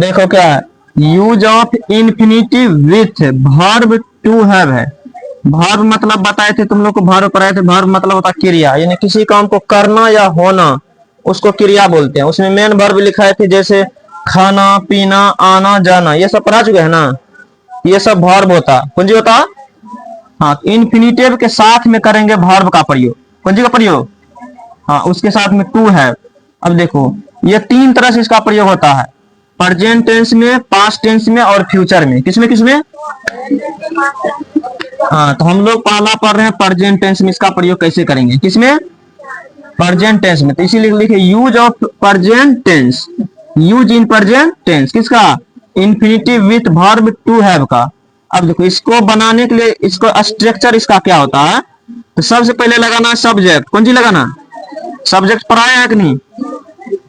देखो क्या है, use of infinitive with verb to have है। वर्ब मतलब बताए थे तुम लोग को, वर्ब पढ़ाए थे। वर्ब मतलब होता क्रिया, यानी किसी काम को करना या होना, उसको क्रिया बोलते हैं। उसमें मेन वर्ब लिखाए थे, जैसे खाना पीना आना जाना, ये सब पढ़ा चुके हैं ना। ये सब वर्ब होता, कौन सी होता। हाँ, इन्फिनिटिव के साथ में करेंगे वर्ब का प्रयोग, कौन सी का प्रयोग। हाँ, उसके साथ में टू है। अब देखो, ये तीन तरह से इसका प्रयोग होता है, प्रेजेंट टेंस में, पास्ट टेंस में और फ्यूचर में। किसमें किसमें। हाँ, तो हम लोग पहला पढ़ रहे हैं प्रेजेंट टेंस में इसका प्रयोग कैसे करेंगे। किसमें, प्रेजेंट टेंस में। तो इसीलिए लिखे use of present tense, use in present tense किसका, infinitive with verb to have का। अब देखो, इसको बनाने के लिए इसको स्ट्रक्चर इसका क्या होता है। तो सबसे पहले लगाना सब्जेक्ट, कौन सी लगाना, सब्जेक्ट पढ़ाया है कि नहीं।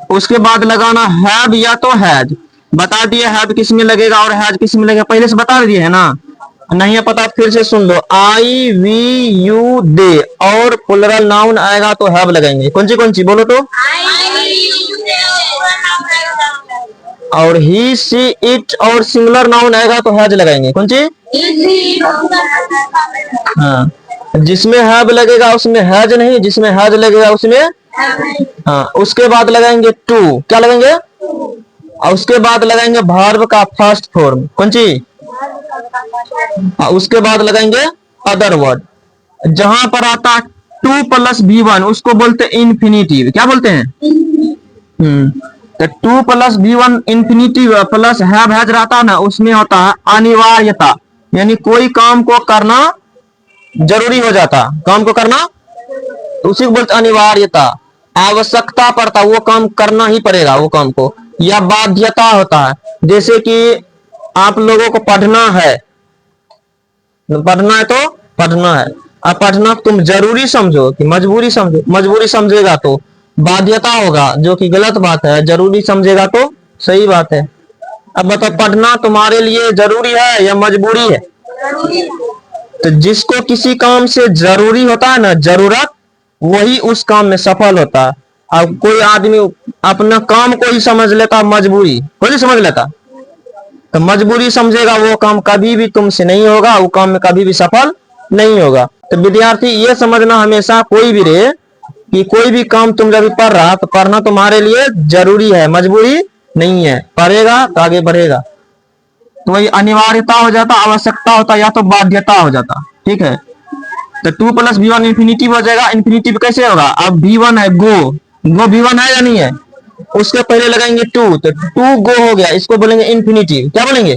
उसके बाद लगाना हैव या तो हैज, बता दिए हैव किस में लगेगा और हैज किस में लगेगा, पहले से बता दिए है ना। नहीं है पता फिर से सुन लो, आई वी यू दे और प्लुरल नाउन आएगा तो हैव लगाएंगे। कौन सी बोलो तो। और ही सी इट और सिंगुलर नाउन आएगा तो हैज लगाएंगे। कौन सी। हाँ, जिसमें हैव लगेगा उसमें हैज नहीं, जिसमें हैज लगेगा उसमें। हाँ, उसके बाद लगाएंगे टू, क्या लगाएंगे। और उसके बाद लगाएंगे वर्ब का फर्स्ट फॉर्म, कौन सी। उसके बाद लगाएंगे अदर वर्ड। जहां पर आता टू प्लस बी वन उसको बोलते हैं इन्फिनिटिव, क्या बोलते हैं। तो to plus V one infinitive plus have has रहता ना, उसमें होता है अनिवार्यता, यानी कोई काम को करना जरूरी हो जाता, काम को करना, तो उसी को बोलते अनिवार्यता। आवश्यकता पड़ता, वो काम करना ही पड़ेगा वो काम को। या बाध्यता होता है, जैसे कि आप लोगों को पढ़ना है, पढ़ना है तो पढ़ना है। अब पढ़ना तुम जरूरी समझो कि मजबूरी समझो, मजबूरी समझेगा तो बाध्यता होगा, जो कि गलत बात है। जरूरी समझेगा तो सही बात है। अब बताओ, पढ़ना तुम्हारे लिए जरूरी है या मजबूरी है। तो जिसको किसी काम से जरूरी होता है ना, जरूरत, वही उस काम में सफल होता है। अब कोई आदमी अपना काम को ही समझ लेता मजबूरी, कोई समझ लेता, तो मजबूरी समझेगा, वो काम कभी भी तुमसे नहीं होगा, वो काम में कभी भी सफल नहीं होगा। तो विद्यार्थी ये समझना हमेशा कोई भी रहे कि कोई भी काम तुम जब पढ़ रहा, तो पढ़ना तुम्हारे लिए जरूरी है, मजबूरी नहीं है। पढ़ेगा तो आगे बढ़ेगा। तो वही अनिवार्यता हो जाता, आवश्यकता होता, या तो बाध्यता हो जाता। ठीक है, तो to plus V one infinitive हो जाएगा। इन्फिनिटिव कैसे होगा, अब बी वन है गो, गो बी वन है या नहीं है। उसके पहले लगाएंगे टू, तो टू गो हो गया, इसको बोलेंगे इन्फिनिटिव, क्या बोलेंगे।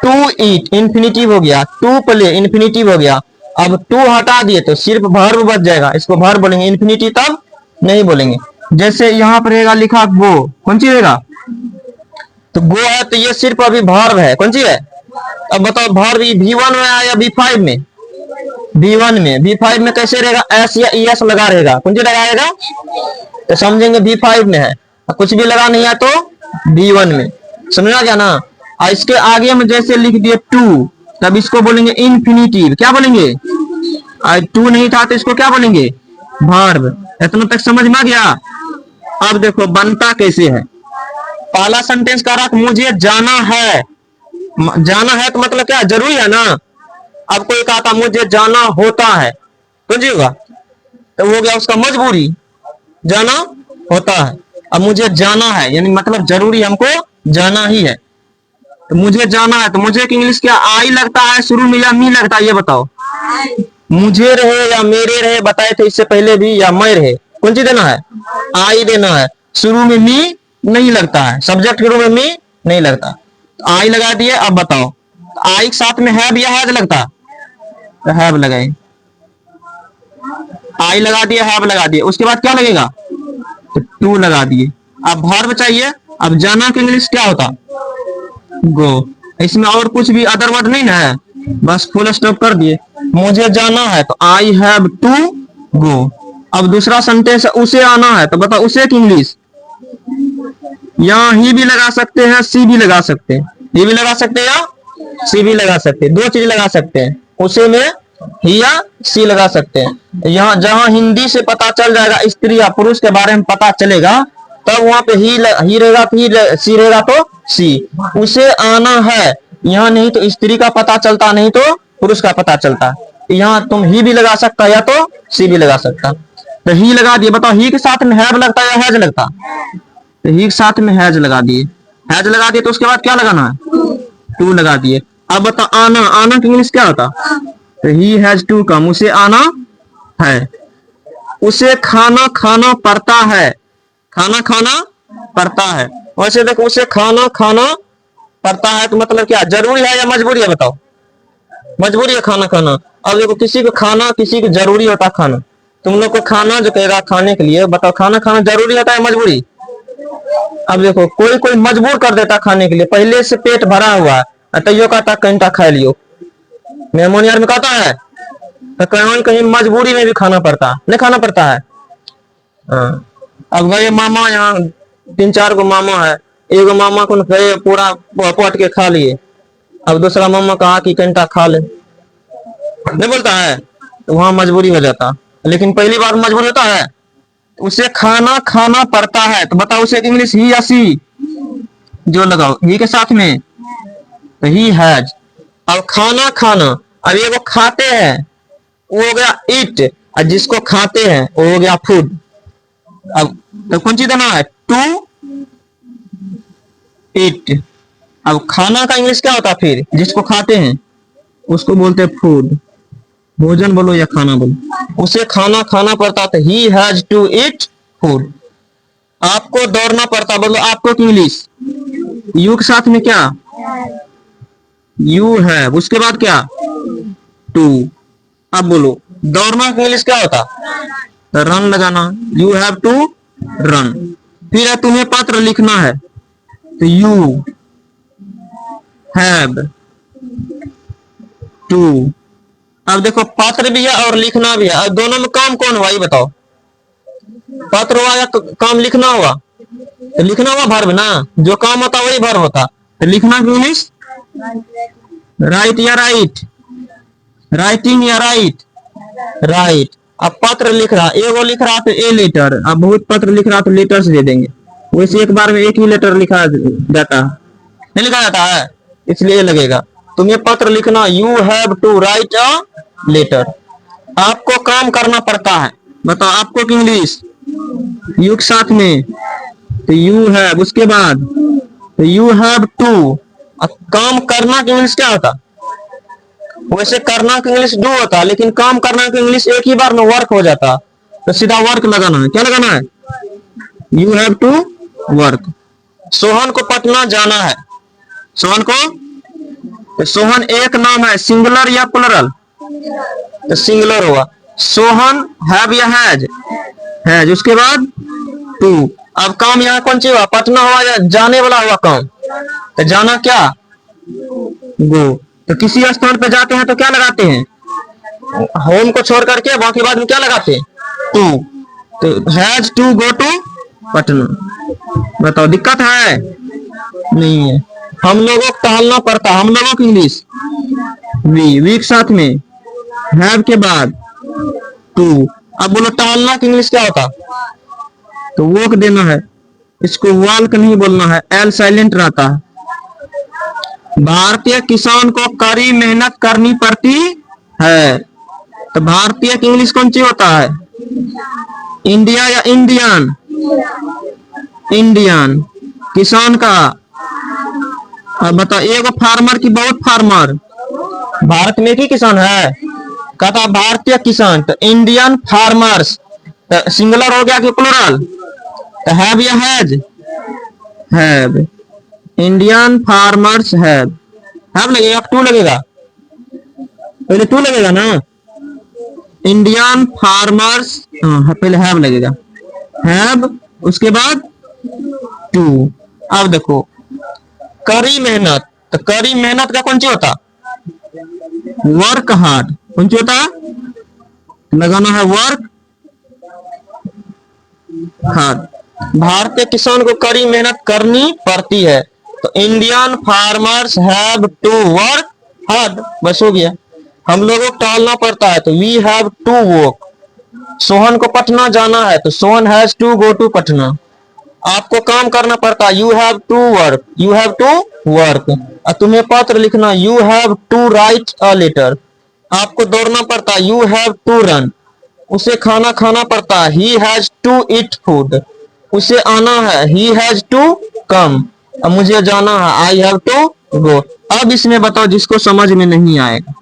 टू ईट इन्फिनिटिव हो गया, टू प्ले इन्फिनिटिव हो गया। अब टू हटा दिए तो सिर्फ वर्ब बच जाएगा, इसको वर्ब बोलेंगे, इन्फिनिटिव तब नहीं बोलेंगे। जैसे यहाँ पर रहेगा लिखा गो, कौन सी रहेगा, तो गो है तो ये सिर्फ अभी वर्ब है, कौन सी है। अब बताओ वर्ब V1 में आया या V5 में, V1 में। V5 में कैसे रहेगा, एस या ES लगा रहेगा, कौन सी लगाएगा, तो समझेंगे V5 में है। कुछ भी लगा नहीं है तो V1 में, समझना क्या ना। और इसके आगे में जैसे लिख दिए टू, तब इसको बोलेंगे इन्फिनिटिव, क्या बोलेंगे। और टू नहीं था तो इसको क्या बोलेंगे, वर्ब। इतना तक समझ में आ गया। अब देखो बनता कैसे है। पहला सेंटेंस का रख, मुझे जाना है। जाना है तो मतलब क्या, जरूरी है ना। अब कोई कहा था मुझे जाना होता है, तो जी होगा, तो हो गया उसका मजबूरी, जाना होता है। अब मुझे जाना है यानी मतलब जरूरी हमको जाना ही है। तो मुझे जाना है, तो मुझे की इंग्लिश क्या आई लगता है शुरू में या मी लगता है, ये बताओ। मुझे रहे या मेरे रहे बताए थे इससे पहले भी, या मैं रहे, कौन सी देना है, आई देना है। शुरू में मी नहीं लगता है, सब्जेक्ट के रूप में मी नहीं लगता, तो आई लगा दिए। अब बताओ, आई के साथ में हैव या हैज लगता, तो हैव लगाए, आई लगा दिए, हैव लगा दिए। उसके बाद क्या लगेगा, तो टू लगा दिए। अब वर्ब चाहिए। अब जाना का इंग्लिश क्या होता, गो। इसमें और कुछ भी अदर वर्ड नहीं ना है, बस फुल स्टॉप कर दिए। मुझे जाना है तो आई हैव टू गो। अब दूसरा सेंटेंस उसे आना है, तो बताओ उसे की इंग्लिश, यहाँ ही भी लगा सकते हैं, सी भी लगा सकते हैं, ये भी लगा सकते हैं या सी भी लगा सकते हैं, दो चीज लगा सकते हैं। उसे में ही या सी लगा सकते हैं। यहाँ जहां हिंदी से पता चल जाएगा स्त्री या पुरुष के बारे में पता चलेगा, तब वहां पे ही रहेगा तो ही, सी रहेगा तो सी। उसे आना है, यहाँ नहीं तो स्त्री का पता चलता, नहीं तो पुरुष का पता चलता। यहाँ तुम ही भी लगा सकता या तो सी भी लगा सकता। तो ही लगा दिए, बताओ ही के साथ में हैव लगता या हैज लगता? तो ही के साथ में हैज लगा दिए। हैज लगा दिए तो उसके बाद क्या लगाना है? टू लगा दिए। अब बताओ आना, आना की इंग्लिश क्या होता? तो ही हैज टू कम, उसे आना है। उसे खाना खाना पड़ता है, खाना खाना पड़ता है। वैसे देखो उसे खाना खाना पड़ता है तो मतलब क्या, जरूरी है या मजबूरी है? बताओ, मजबूरी है खाना खाना। अब देखो किसी को खाना, किसी को जरूरी होता है खाना। तुम लोग को खाना जो कहेगा खाने के लिए, बताओ खाना खाना जरूरी होता है मजबूरी? अब देखो कोई कोई मजबूर कर देता खाने के लिए, पहले से पेट भरा हुआ है तैयो कहता कहीं खा लियो। मेमोनियर में कहता है तो कहीं कहीं मजबूरी में भी खाना पड़ता है, नहीं खाना पड़ता है। हाँ। अब गए मामा, यहाँ 3-4 गो मामा है, एगो मामा को गए पूरा पट के खा लिए। अब दूसरा मामा कहा कि कंटा खा ले, नहीं बोलता है, तो वहां मजबूरी हो जाता। लेकिन पहली बार मजबूरी होता है, उसे खाना खाना पड़ता है। तो बताओ उसे इंग्लिश ही या सी? जो लगाओ ही के साथ में, तो ही हैज। अब खाना खाना, अब ये वो खाते हैं वो हो गया ईट, और जिसको खाते हैं वो हो गया फूड। अब तो कौन चीज देना है? To eat. अब खाना का इंग्लिश क्या होता है फिर? जिसको खाते हैं उसको बोलते हैं फूड। भोजन बोलो या खाना बोलो, उसे खाना खाना पड़ता था, he has to eat food. आपको दौड़ना पड़ता, बोलो आपको की इंग्लिश? यू के साथ में क्या? यू है, उसके बाद क्या? टू। अब बोलो दौड़ना का इंग्लिश क्या होता? तो रन लगाना, यू हैव टू रन। फिर है तुम्हें पत्र लिखना है, तो यू हैव टू। अब देखो पत्र भी है और लिखना भी है, अब दोनों में काम कौन हुआ ये बताओ? पत्र हुआ या काम लिखना हुआ? तो लिखना हुआ वर्ब ना, जो काम होता वही वर्ब होता। तो लिखना की इंग्लिश राइट या राइट, राइटिंग या राइट, राइट। अब पत्र लिख रहा, एगो लिख रहा तो ए लेटर, अब बहुत पत्र लिख रहा तो लेटर्स दे देंगे। वैसे एक बार में एक ही लेटर लिखा जाता, नहीं लिखा जाता है, इसलिए लगेगा। तुम्हें पत्र लिखना, you have to write a letter. आपको काम करना पड़ता है, बताओ आपको की इंग्लिश? यू के साथ में, तो यू हैव, उसके बाद तो यू हैव टू। काम करना की इंग्लिश क्या होता? वैसे करना की इंग्लिश डू होता, लेकिन काम करना की इंग्लिश एक ही बार में वर्क हो जाता, तो सीधा वर्क लगाना है। क्या लगाना है? You have to work. Sohan को पटना जाना है, सोहन को, तो सोहन एक नाम है, सिंगुलर या प्लुरल? तो सिंगुलर हुआ। सोहन हैव या हैज? हैज। उसके बाद टू। अब काम यहाँ कौन सी हुआ? पटना हुआ या जाने वाला हुआ काम? तो जाना क्या? गो। तो किसी स्थान पे जाते हैं तो क्या लगाते हैं? होम को छोड़ करके बाकी बाद में क्या लगाते हैं? टू। तो has to go to Patna. बताओ दिक्कत है? नहीं है। हम लोगों को टहलना पड़ता, हम लोगों की इंग्लिश वी के साथ में, हैव के बाद टू। अब बोलो टहलना की इंग्लिश क्या होता? तो वॉक देना है, इसको वॉल्क नहीं बोलना है, एल साइलेंट रहता है। भारतीय किसान को कड़ी मेहनत करनी पड़ती है, तो भारतीय की इंग्लिश कौन सी होता है? इंडिया या इंडियन? इंडियन। किसान का, अब बताओ एगो फार्मर की बहुत फार्मर? भारत में ही किसान है, कहता भारतीय किसान, तो इंडियन फार्मर्स। तो सिंगुलर हो गया कि प्लुरल? तो हैव या has? Have. Indian farmers have, have लगेगा टू लगेगा? पहले टू लगेगा ना, इंडियन फार्मर्स, पहले हैव लगेगा, हैव, उसके बाद टू। अब देखो कड़ी मेहनत, तो कड़ी मेहनत का कौन सी होता? Work hard. कौन सी होता? लगाना है वर्क हार्ड। भारतीय किसान को कड़ी मेहनत करनी पड़ती है, तो Indian farmers have to work hard. बस हो गया। हम लोगों को टहलना पड़ता है, तो we have to walk. Sohan को पटना जाना है, तो Sohan has to go to Patna. आपको काम करना पड़ता, you have to work, you have to work. तुम्हें पत्र लिखना, you have to write a letter. आपको दौड़ना पड़ता, यू हैव टू रन। उसे खाना खाना पड़ता, he has to eat food. उसे आना है, ही हैज टू कम। अब मुझे जाना है, आई हैव टू गो। अब इसमें बताओ जिसको समझ में नहीं आएगा।